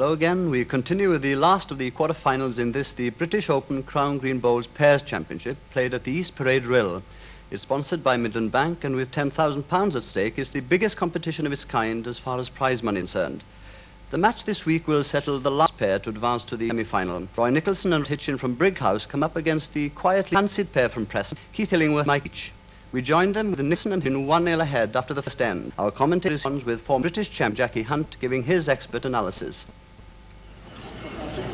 Hello again. We continue with the last of the quarter-finals in this, the British Open Crown Green Bowls Pairs Championship, played at the East Parade Rhyl. It's sponsored by Midland Bank, and with £10,000 at stake, is the biggest competition of its kind as far as prize money is concerned. The match this week will settle the last pair to advance to the semi-final. Nicholson and Hitchen from Brighouse come up against the quietly fancied pair from Preston, Illingworth and Leach. We joined them with Nicholson and Hitchen 1-0 ahead after the first end. Our commentator is with former British champ Jackie Hunt giving his expert analysis.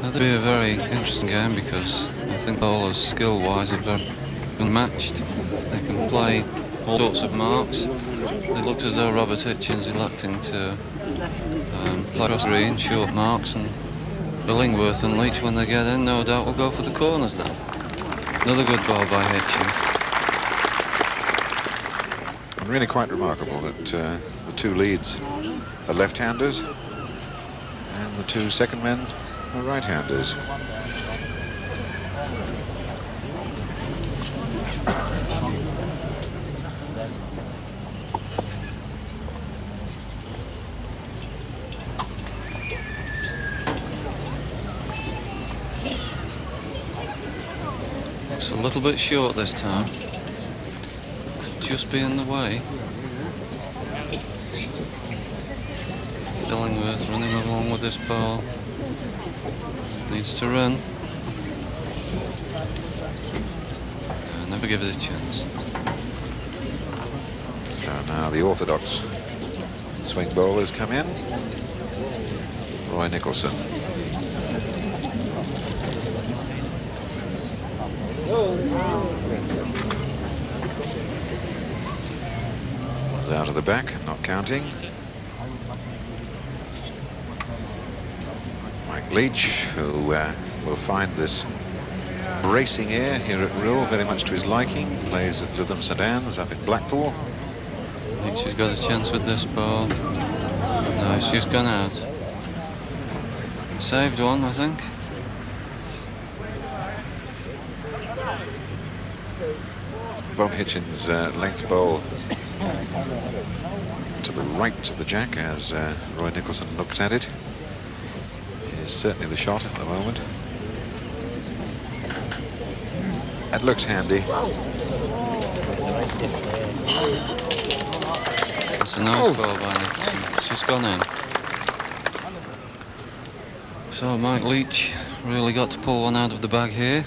That'll be a very interesting game because I think bowlers skill-wise are very matched. They can play all sorts of marks. It looks as though Robert Hitchen's electing to play across green, short marks, and Illingworth and Leach, when they get in, no doubt will go for the corners now. Another good ball by Hitchen. And really quite remarkable that the two leads are left-handers and the two second men are right-handers. Looks a little bit short this time. Just be in the way. Illingworth running along with this ball. Needs to run. Never give it a chance. So now the orthodox swing bowlers come in. Nicholson. One's out of the back, not counting. Leach, who will find this bracing air here at Rhyl very much to his liking. Plays at Lytham St Anne's up in Blackpool. Leach has got a chance with this ball. No, it's just gone out. Saved one, I think. Bob Hitchen's length bowl to the right of the jack as Roy Nicholson looks at it. Is certainly the shot at the moment. That looks handy. It's a nice ball by Nicholson. It's just gone in. So Mike Leach really got to pull one out of the bag here.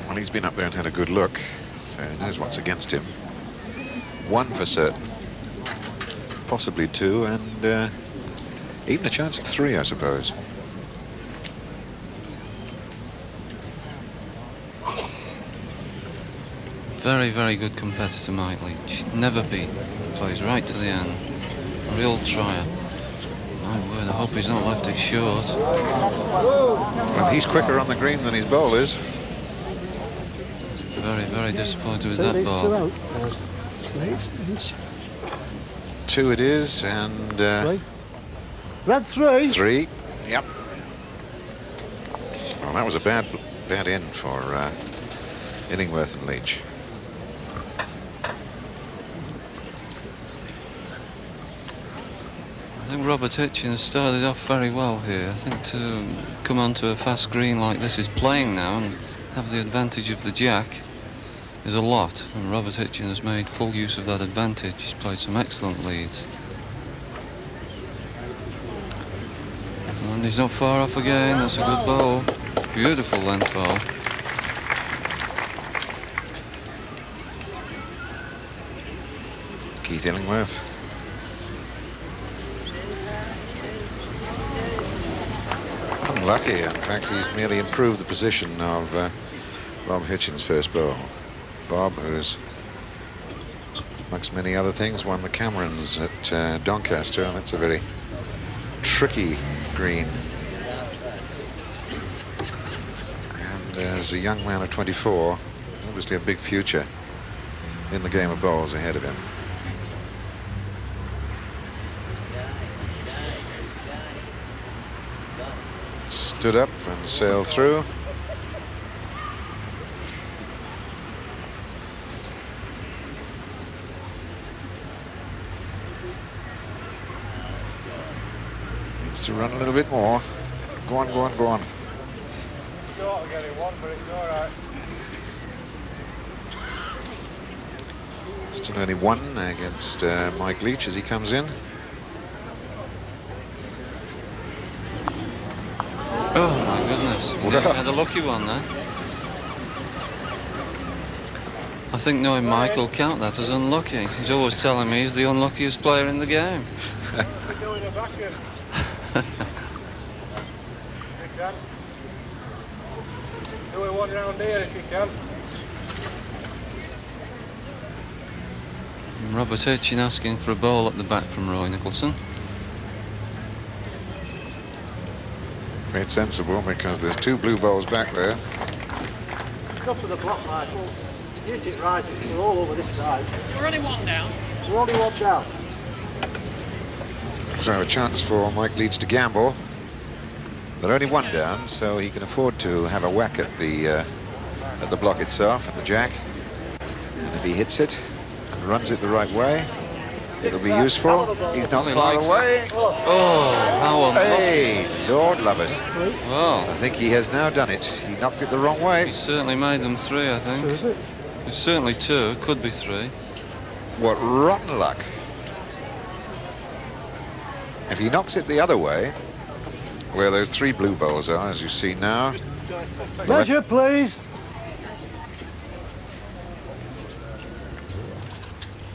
Well, he's been up there and had a good look, so he knows what's against him. One for certain. Possibly two, and even a chance of three, I suppose. Very, very good competitor, Mike Leach. Never beat. Plays right to the end. A real trier. My word, I hope he's not left it short. Well, he's quicker on the green than his bowl is. Very, very disappointed with that ball. Two it is, and... Red three. Three, yep. Well, that was a bad in for Illingworth and Leach. I think Robert Hitchen has started off very well here. I think to come onto a fast green like this is playing now and have the advantage of the jack is a lot. And Robert Hitchen has made full use of that advantage. He's played some excellent leads. And he's not far off again. That's a good ball. Beautiful length ball. Keith Illingworth. Unlucky. In fact, he's merely improved the position of Bob Hitchen's first ball. Bob, who's, amongst many other things, won the Camerons at Doncaster, and that's a very tricky green. And as a young man of 24, obviously a big future in the game of bowls ahead of him. Stood up and sailed through. Needs to run a little bit more. Go on, go on, go on. Short of getting one, but it's all right. Still only one against Mike Leach as he comes in. Oh my goodness. Wow. Yeah, had a lucky one there. I think knowing Mike will count that as unlucky. He's always telling me he's the unluckiest player in the game. We're doing a back in. If you can. Do one round here if you can. And Robert Hitchen asking for a ball at the back from Roy Nicholson. Quite sensible because there's two blue balls back there. Top of the block, Michael. Use it right, we're all over this side. You're only one down. We're only one down. So a chance for Mike Leach to gamble. They're only one down, so he can afford to have a whack at the block itself, at the jack. And if he hits it and runs it the right way, it'll be useful. He's not far away. Oh, how unlucky. Hey, Lord love us. Well, I think he has now done it. He knocked it the wrong way. he certainly made them three, I So think. is it? It's certainly two, could be three. What rotten luck. If he knocks it the other way, where those three blue balls are, as you see now. Measure, please.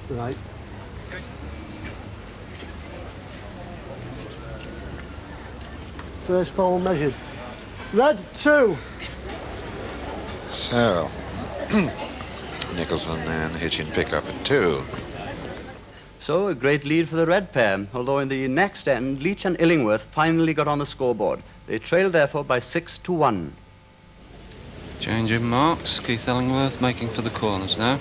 Right. First ball measured. Red 2. So, Nicholson and Hitchen pick up at 2. So a great lead for the red pair, although in the next end, Leach and Illingworth finally got on the scoreboard. They trailed therefore by 6-1. Change of marks. Keith Illingworth making for the corners now.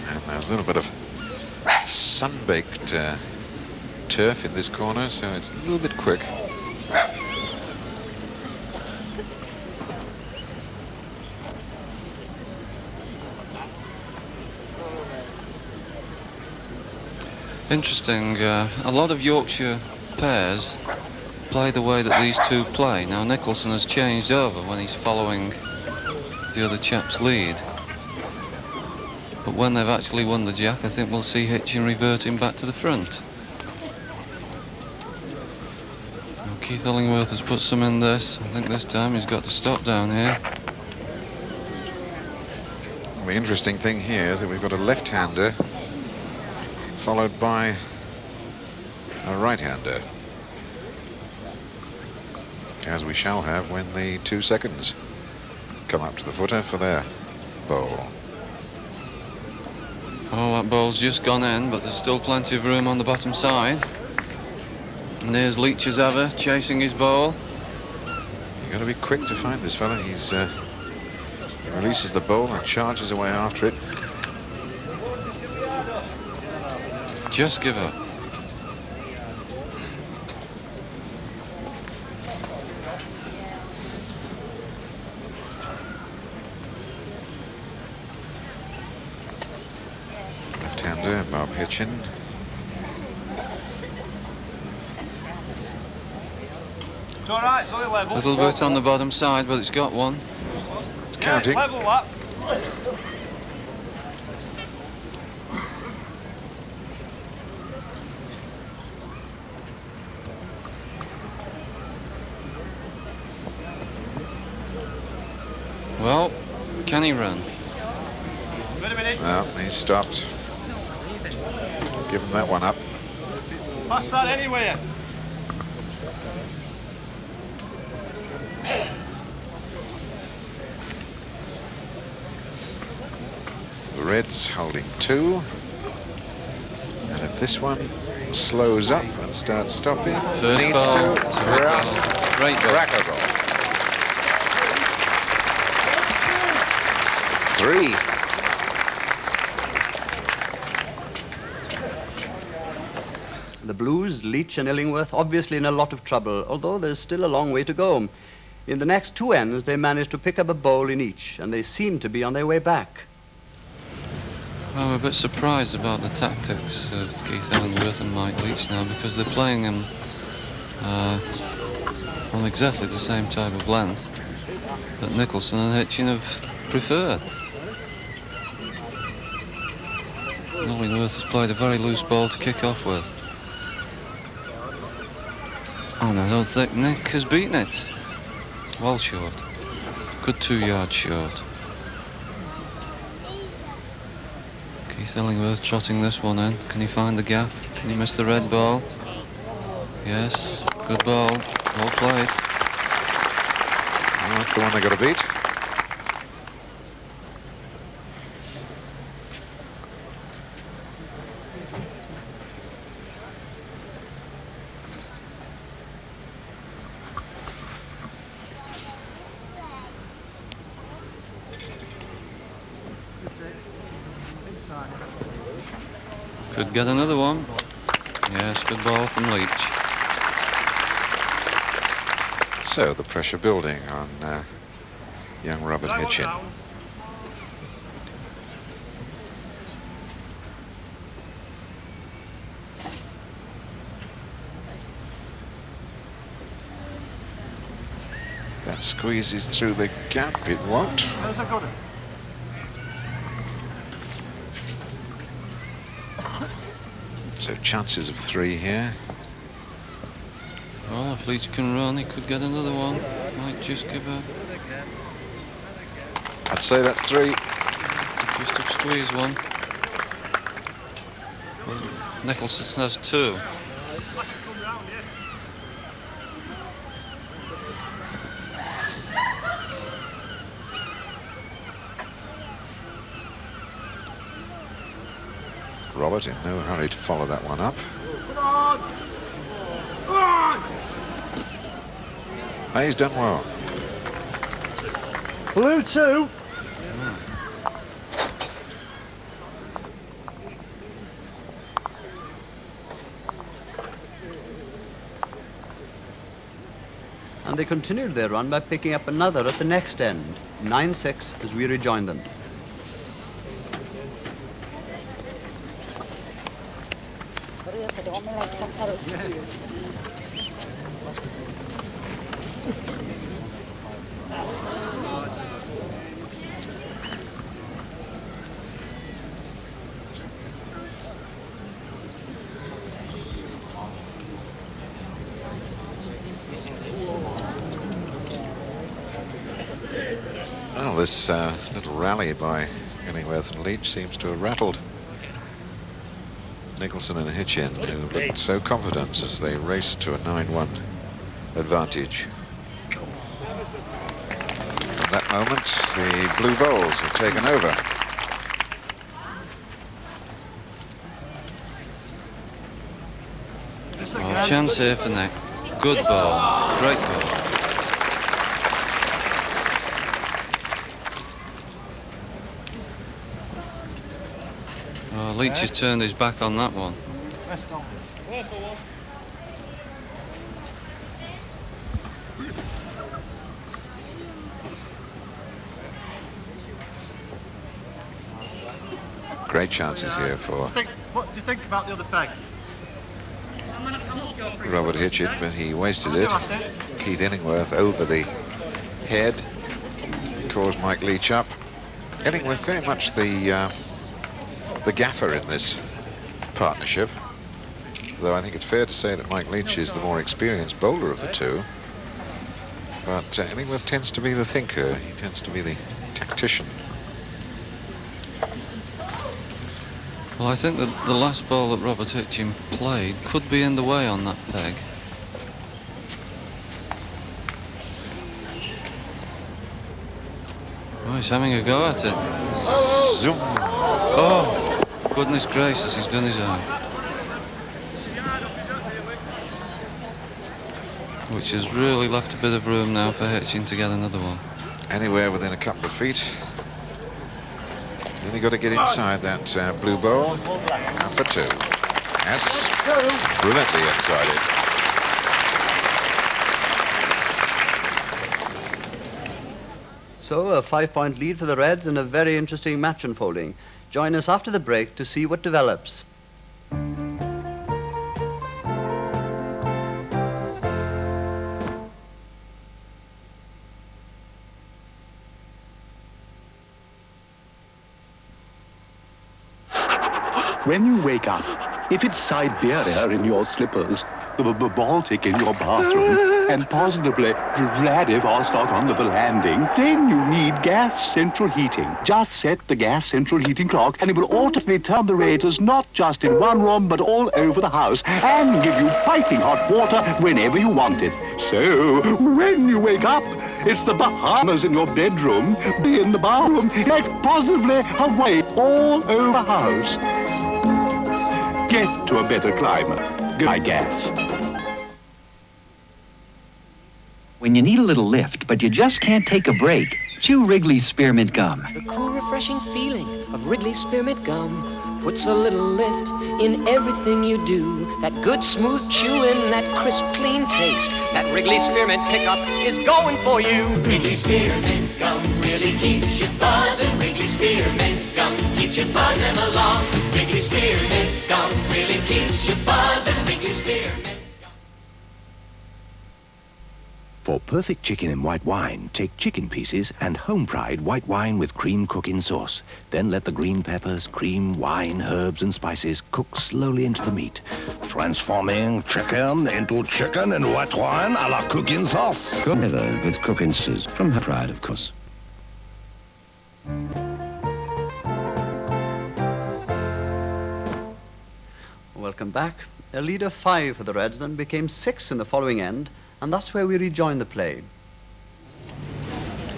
And there's a little bit of sun-baked turf in this corner, so it's a little bit quick. Interesting. A lot of Yorkshire pairs play the way that these two play. Now Nicholson has changed over when he's following the other chap's lead. But when they've actually won the jack, I think we'll see Hitchen reverting back to the front. Now Keith Illingworth has put some in this. I think this time he's got to stop down here. The interesting thing here is that we've got a left-hander followed by a right-hander, as we shall have when the 2 seconds come up to the footer for their bowl. Oh, that ball's just gone in, but there's still plenty of room on the bottom side. And there's Leach as ever, chasing his ball. You've got to be quick to find this fella. He releases the ball and charges away after it. Just give up. Left-hander, Bob Hitchen. It's all right, it's only level. A little bit on the bottom side, but it's got one. It's counting. Level up. Well, can he run? Wait a minute. Well, he stopped. Give him that one up. Pass that anywhere. The Reds holding 2. And if this one slows up and starts stopping, First needs ball. to It's a great run. ball. Great ball. Cracker ball. 3. The Blues, Leach and Illingworth, obviously in a lot of trouble, although there's still a long way to go. In the next two ends, they managed to pick up a bowl in each, and they seemed to be on their way back. I'm a bit surprised about the tactics of Keith Illingworth and Mike Leach now, because they're playing him on exactly the same type of length that Nicholson and Hitchen have preferred. Illingworth has played a very loose ball to kick off with. And I don't think Nick has beaten it. Well short. Good 2 yards short. Keith Illingworth trotting this one in. Can he find the gap? Can he miss the red ball? Yes, good ball. Well played. Well, that's the one they got to beat. Could get another one. Yes, good ball from Leach. So the pressure building on young Robert Hitchen. That squeezes through the gap, it won't. How's that got it? So chances of 3 here. Well, if Leach can run, he could get another one. Might just give a... I'd say that's 3. Just to squeeze one. Nicholson has 2. Robert in no hurry to follow that one up. Oh, he's done well. Blue 2. And they continued their run by picking up another at the next end. 9-6 as we rejoin them. Well, this little rally by Illingworth and Leach seems to have rattled Nicholson and Hitchen, who looked so confident as they raced to a 9-1 advantage. At that moment, the Blue Bowls have taken over. Oh, chance here for Nick. Good ball. Great ball. Oh, Leach has turned his back on that one. Great chances here for What do you think about the other peg? Robert Hitchen, but he wasted it. Keith Illingworth over the head caused Mike Leach up. Illingworth very much the gaffer in this partnership, though I think it's fair to say that Mike Leach is the more experienced bowler of the two. But Illingworth tends to be the thinker. He tends to be the tactician. Well, I think that the last ball that Robert Hitchen played could be in the way on that peg. Oh, he's having a go at it. Zoom. Oh, goodness gracious, he's done his own. Which has really left a bit of room now for Hitchen to get another one. Anywhere within a couple of feet. Only got to get inside that blue bowl. And for 2. Yes, brilliantly inside it. So, a 5-point lead for the Reds and a very interesting match unfolding. Join us after the break to see what develops. When you wake up, if it's Siberia in your slippers, the Baltic in your bathroom, and possibly Vladivostok under the landing, then you need gas central heating. Just set the gas central heating clock, and it will automatically turn the radiators not just in one room, but all over the house, and give you piping hot water whenever you want it. So, when you wake up, it's the Bahamas in your bedroom, be in the bathroom, like possibly Hawaii, all over the house. Get to a better climate. I guess. When you need a little lift, but you just can't take a break, chew Wrigley's Spearmint Gum. The cool, refreshing feeling of Wrigley's Spearmint Gum puts a little lift in everything you do. That good, smooth chewing, that crisp, clean taste. That Wrigley's Spearmint pickup is going for you. Wrigley's Spearmint Gum really keeps you buzzing. Wrigley's Spearmint Gum keeps you buzzing along. Wrigley's Spearmint Gum really keeps you buzzing. Wrigley's Spearmint. For perfect chicken in white wine, take chicken pieces and Home Pride white wine with cream cooking sauce. Then let the green peppers, cream, wine, herbs and spices cook slowly into the meat, transforming chicken into chicken and white wine a la cooking sauce. Never with cooking sauce from Home Pride, of course. Welcome back. A lead of 5 for the Reds then became 6 in the following end, and that's where we rejoin the play.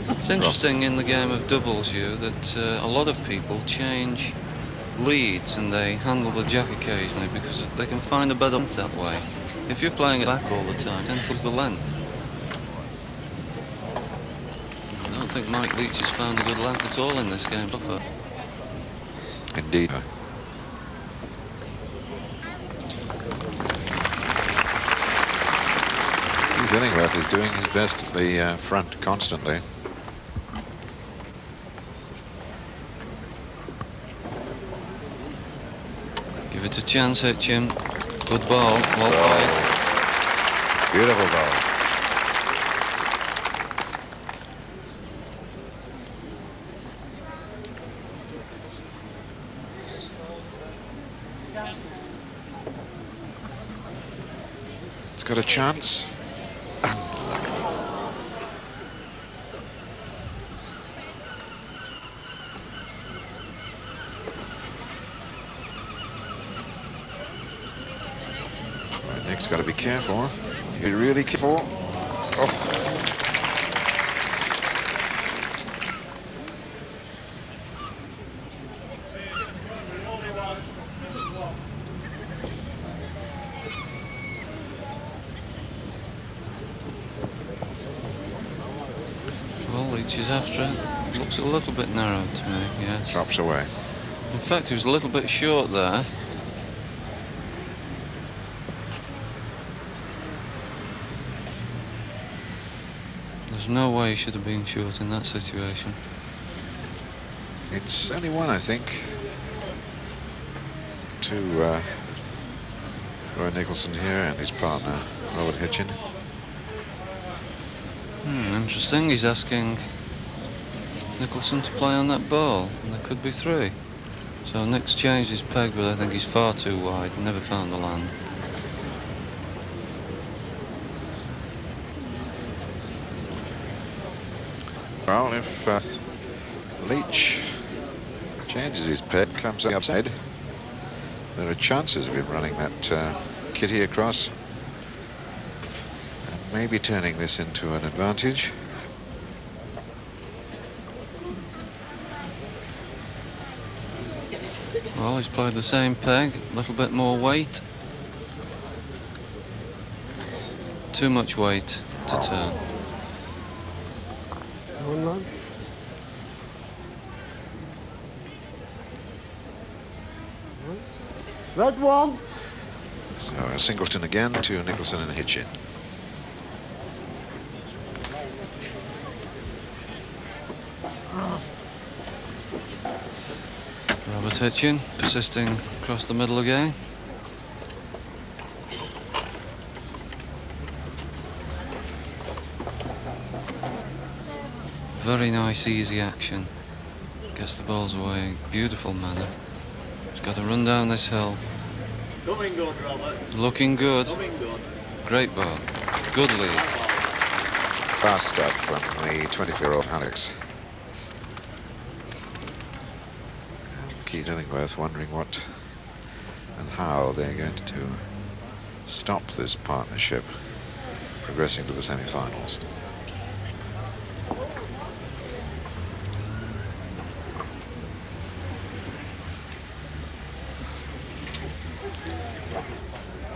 It's interesting in the game of doubles, that a lot of people change leads and they handle the jack occasionally because they can find a better length that way. If you're playing it back all the time, then towards the length. I don't think Mike Leach has found a good length at all in this game, buffer. Indeed. Illingworth is doing his best at the front constantly. Give it a chance, Hitchen. Good ball, well played. Beautiful ball. It's got a chance. Nick's got to be careful. Be really careful. Oh. Well, Leach is after it. Looks a little bit narrow to me, yes. Drops away. In fact, he was a little bit short there. There's no way he should have been short in that situation. It's only one, I think, to Roy Nicholson here and his partner, Robert Hitchen. Interesting. He's asking Nicholson to play on that ball, and there could be 3. So Nick's changed his peg, but I think he's far too wide. Never found the land. Well, if Leach changes his peg, comes outside, there are chances of him running that kitty across and maybe turning this into an advantage. Well, he's played the same peg, a little bit more weight. Too much weight to turn. Red one. So a singleton again to Nicholson and Hitchen. Robert Hitchen persisting across the middle again. Very nice, easy action. Gets the balls away, beautiful manner. He's got to run down this hill. Coming good, Robert. Looking good. Coming good. Great ball. Good lead. Fast start from the 24-year-old Alex. And Keith Illingworth wondering what and how they're going to stop this partnership progressing to the semi-finals.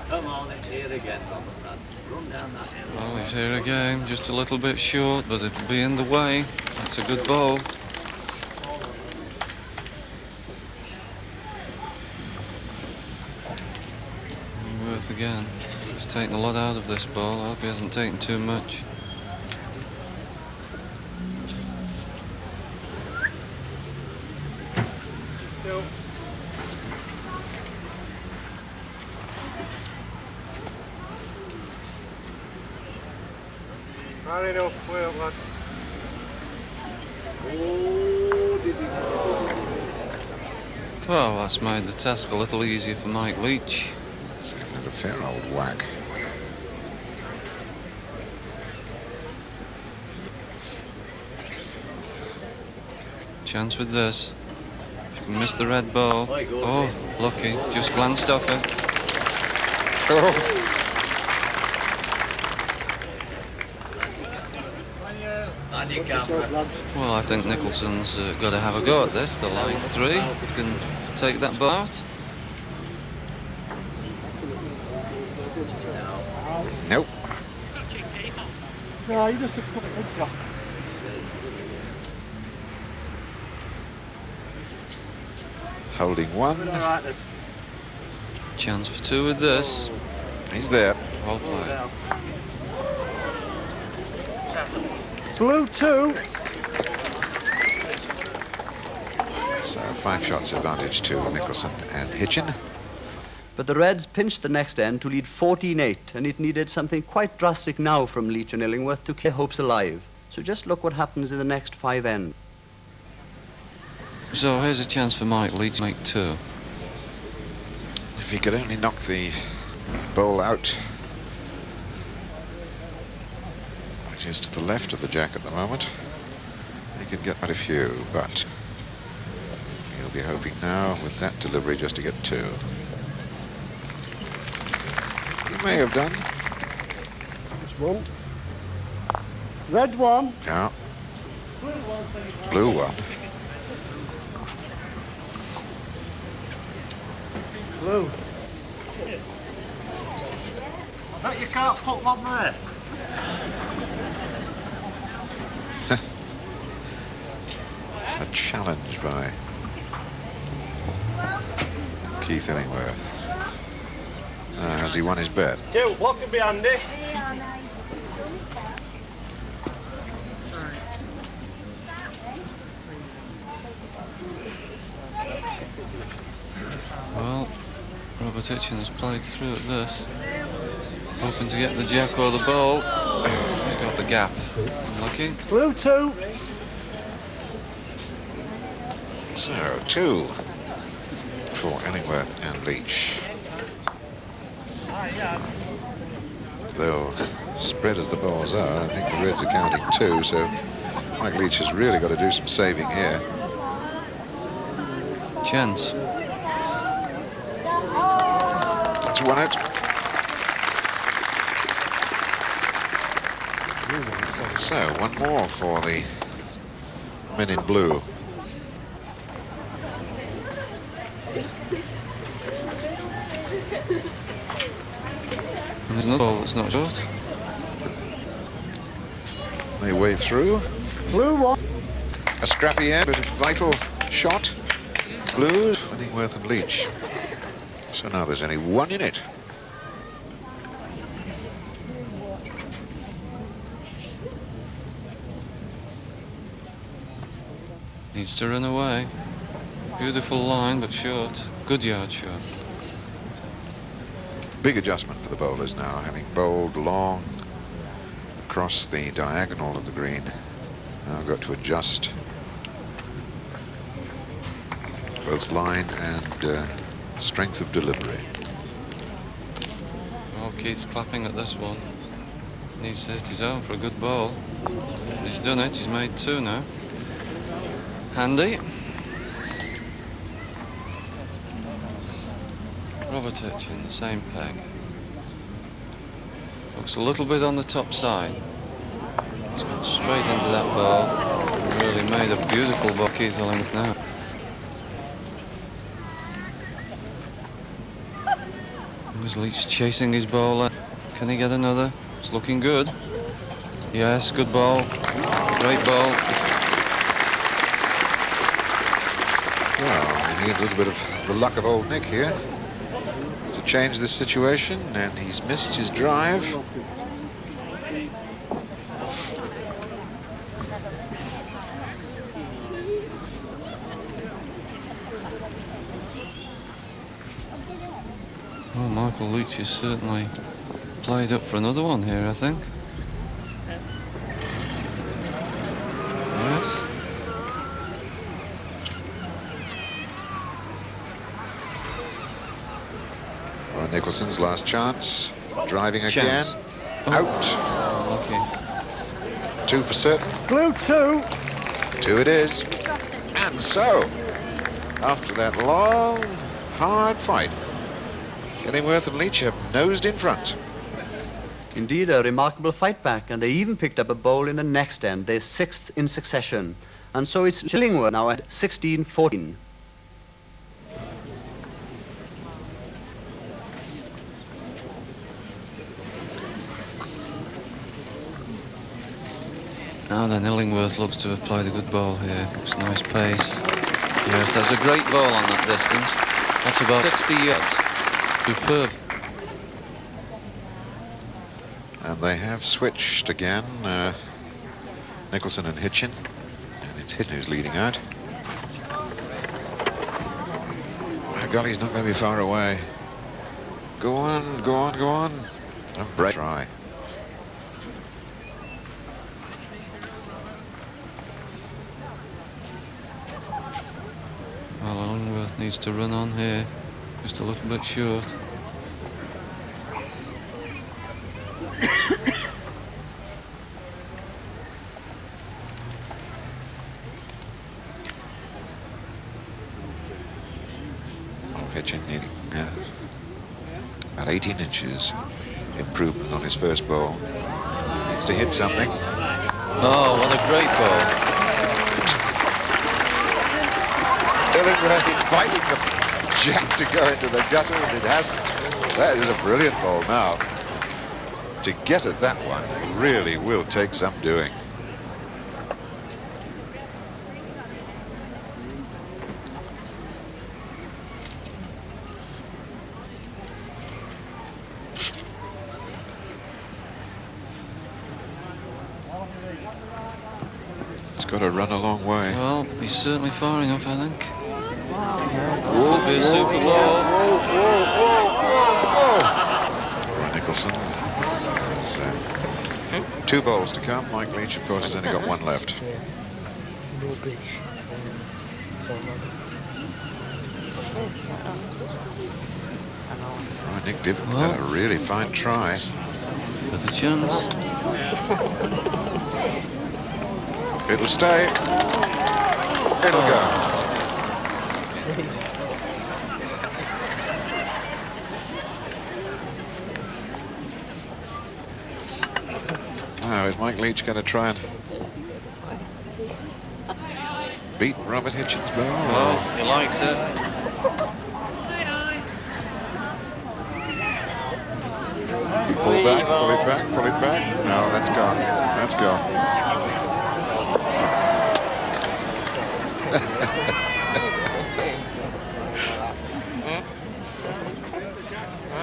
Come on, it's here again, Robert. Run down that hill. Well, he's here again, just a little bit short, but it'll be in the way. That's a good ball. Illingworth again. He's taken a lot out of this ball. I hope he hasn't taken too much. Not enough wheel, lad. Well, that's made the task a little easier for Mike Leach. It's giving it a fair old whack. Chance with this. If you can miss the red ball. Oh, lucky. Just glanced off it. Oh. Well, I think Nicholson's got to have a go at this. The line 3 can take that ball out. Nope. No, you just took a shot. Holding one. Chance for 2 with this. He's there. Well played. Blue 2. So 5 shots advantage to Nicholson and Hitchen. But the Reds pinched the next end to lead 14-8, and it needed something quite drastic now from Leach and Illingworth to keep their hopes alive. So just look what happens in the next 5 ends. So here's a chance for Mike Leach to make 2. If he could only knock the ball out, which is to the left of the jack at the moment, he could get quite a few, but he'll be hoping now with that delivery just to get 2. He may have done. This one. Red 1. Yeah. Blue 1. Blue. Bet you can't put one there. A challenge by Keith Illingworth. Has he won his bet? 2, block it behind it. Well, Robert Hitchen has played through at this, hoping to get the jack or the ball. He's got the gap. Unlucky. Blue 2. So 2 for Illingworth and Leach. Though spread as the balls are, I think the Reds are counting 2, so Mike Leach has really got to do some saving here. Chance. That's 1 out. So 1 more for the men in blue. And there's another ball that's not short. They wade through. Blue 1. A scrappy air, but a vital shot. Blues, Illingworth and Leach. So now there's only 1 in it. Needs to run away. Beautiful line, but short. Good yard short. Big adjustment for the bowlers now, having bowled long across the diagonal of the green. Now got to adjust both line and strength of delivery. Well, Keith's clapping at this one. Needs to hit his own for a good ball. He's done it. He's made 2 now. Handy. Robert Hitchen, the same peg. Looks a little bit on the top side. He's gone straight into that ball. And really made a beautiful ball. Keith Illingworth now. Was Leach chasing his bowler? Can he get another? It's looking good. Yes, good ball. Great ball. Well, we need a little bit of the luck of old Nick here to change this situation, and he's missed his drive. Well, Michael Leach is certainly played up for another one here, I think. Yes. Well, Nicholson's last chance. Driving Chance. again. Oh. Out. Oh, 2 for certain. Blue 2. 2 it is. And so, after that long, hard fight, Illingworth and Leach have nosed in front. Indeed, a remarkable fight back, and they even picked up a bowl in the next end, their 6th in succession. And so it's Illingworth now at 16-14. Now then, Illingworth looks to have played a good ball here. Looks nice pace. Yes, that's a great ball on that distance. That's about 60 yards. Superb. And they have switched again, Nicholson and Hitchen. And it's Hitchen who's leading out. Oh, golly, he's not going to be far away. Go on, go on, go on. And break try. Well, Illingworth needs to run on here. Just a little bit short. Hitchen needing about 18 inches improvement on his first ball. Needs to hit something. Oh, what a great ball. Illingworth inviting the jack to go into the gutter, and it hasn't. That is a brilliant ball now. To get at that one really will take some doing. It's got to run a long way. Well, he's certainly far enough, I think. Whoa, Could be a super ball. Whoa, whoa, whoa, whoa, whoa. Roy Nicholson. It's, 2 balls to come. Mike Leach, of course, has only got 1 left. Nick Divitt had a really fine try. Got a chance. It'll stay. It'll go. Now, is Mike Leach going to try and beat Robert Hitchen's ball? Well, he likes it. Pull back, pull it back, pull it back. No, that's gone. That's gone.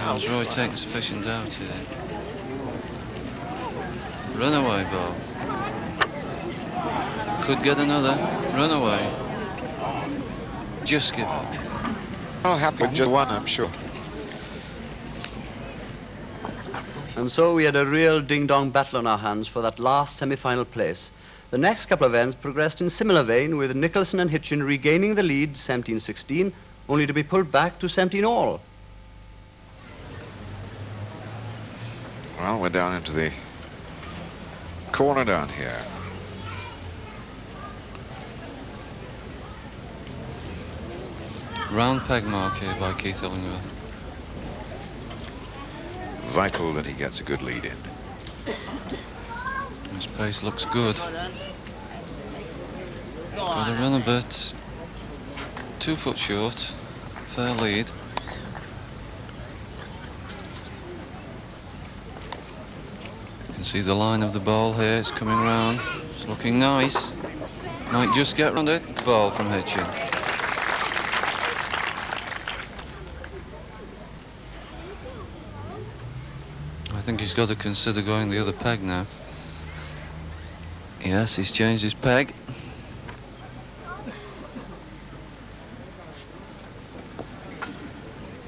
How's Roy taking sufficient out here? Runaway ball. Could get another. Runaway. just give up. Well, happy with just one, I'm sure. And so we had a real ding-dong battle on our hands for that last semi-final place. The next couple of ends progressed in similar vein, with Nicholson and Hitchen regaining the lead 17-16, only to be pulled back to 17-all. Well, we're down into the corner down here. Round peg mark here by Keith Illingworth. Vital that he gets a good lead in. His pace looks good. Got to run a bit. 2 foot short. Fair lead. You can see the line of the ball here. It's coming round. It's looking nice. Might just get round it. Ball from Hitchen. I think he's got to consider going the other peg now. Yes, he's changed his peg.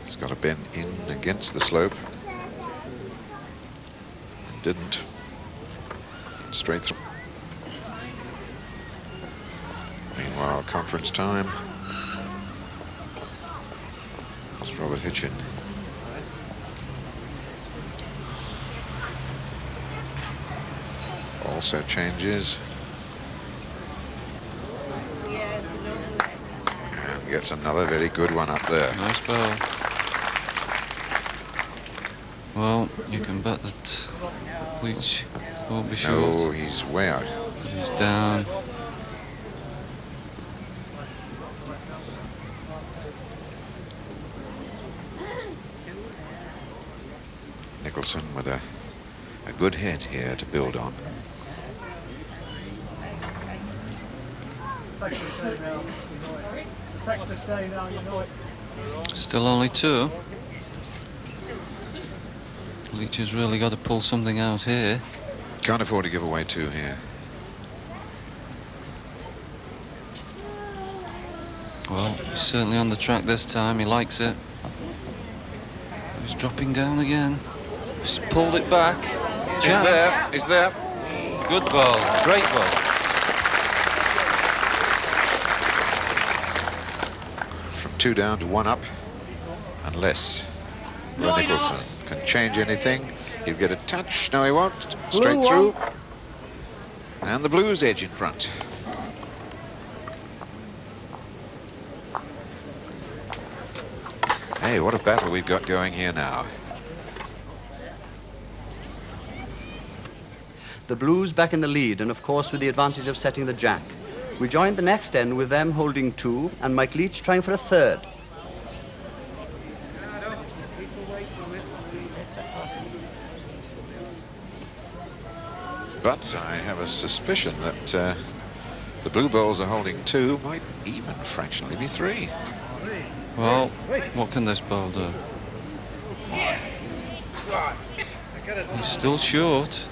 It's got to bend in against the slope. Didn't. Straight through. Meanwhile, conference time. That's Robert Hitchen. Also changes. And gets another very good one up there. Nice ball. Well, you can bet that Leach won't be short. No, he's way out. He's down. Nicholson with a good head here to build on. Still only 2. Leach has really got to pull something out here. Can't afford to give away 2 here. Well, he's certainly on the track this time. He likes it. He's dropping down again. He's pulled it back. He's there. He's there. Good ball. Great ball. From 2 down to 1 up. Unless Nicholson can change anything. He'll get a touch. No, he won't. Straight through. And the Blues edge in front. Hey, what a battle we've got going here now. The Blues back in the lead, and of course with the advantage of setting the jack. We joined the next end with them holding 2, and Mike Leach trying for a 3rd. But I have a suspicion that the Blue Balls are holding 2, might even fractionally be 3. Well, what can this ball do? He's still short.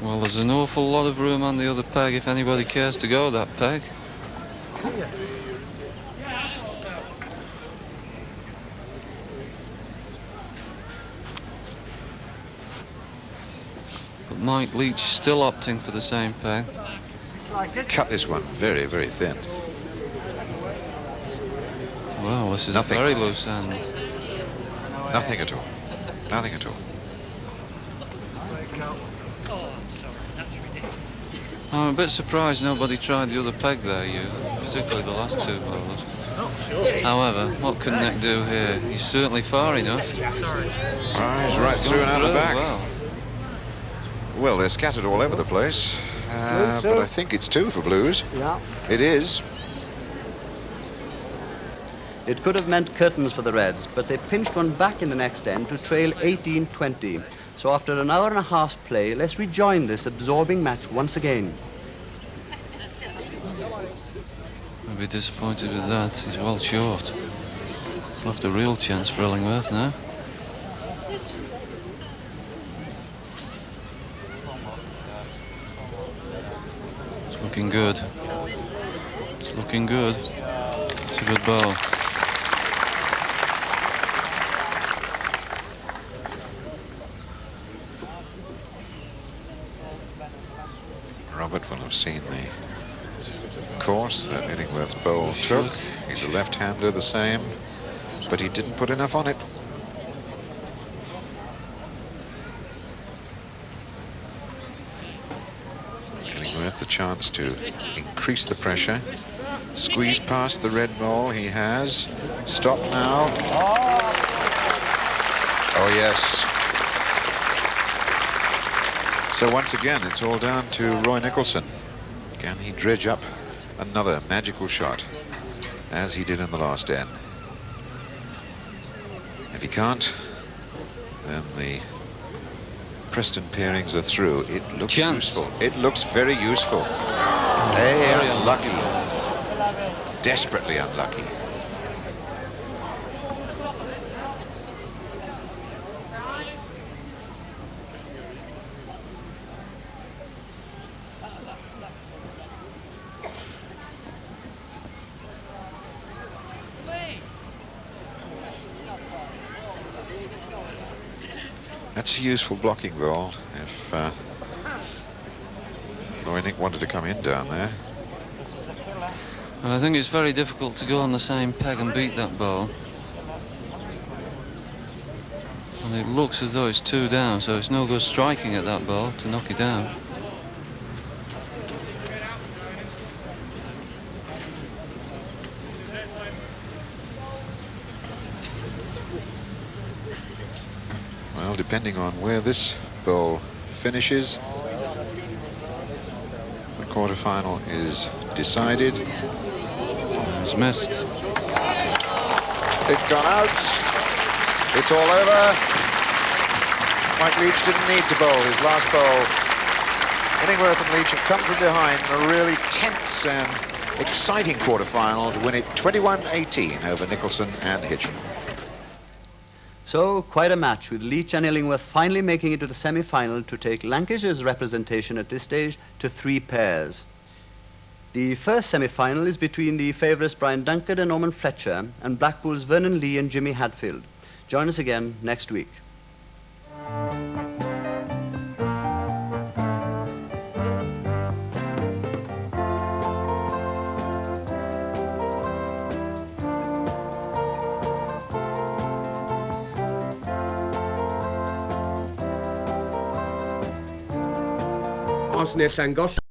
Well, there's an awful lot of room on the other peg if anybody cares to go that peg. But Mike Leach still opting for the same peg. Cut this one very, very thin. Well, this is Nothing. a very loose end. Nothing at all. Nothing at all. I'm a bit surprised nobody tried the other peg there, particularly the last 2 bowlers. However, what can Nick do here? He's certainly far enough. He's right through and out the back. Well, they're scattered all over the place. But I think it's 2 for Blues. Yeah. It is. It could have meant curtains for the Reds, but they pinched one back in the next end to trail 18-20. So after an hour and a half's play, let's rejoin this absorbing match once again. I'll be disappointed with that. He's well short. He's left a real chance for Illingworth now. looking good. It's looking good. It's a good ball. Robert will have seen the course that Illingworth's bowl took. He's a left-hander, the same, but he didn't put enough on it. Illingworth the chance to increase the pressure, squeeze past the red ball. He has. Stop now. Oh yes. So once again, it's all down to Roy Nicholson. Can he dredge up another magical shot, as he did in the last end? If he can't, then the Preston pairings are through. It looks useful. It looks very useful. Very unlucky. Desperately unlucky. That's a useful blocking ball if Nick wanted to come in down there. Well, I think it's very difficult to go on the same peg and beat that ball. And it looks as though it's 2 down, so it's no good striking at that ball to knock it down. Well, depending on where this ball finishes, the quarterfinal is decided. It's missed. It's gone out. It's all over. Mike Leach didn't need to bowl his last bowl. Illingworth and Leach have come from behind a really tense and exciting quarterfinal to win it 21-18 over Nicholson and Hitchen. So, quite a match, with Leach and Illingworth finally making it to the semi-final to take Lancashire's representation at this stage to 3 pairs. The first semi-final is between the favourites Brian Duncard and Norman Fletcher and Blackpool's Vernon Lee and Jimmy Hadfield. Join us again next week. Os neu llangos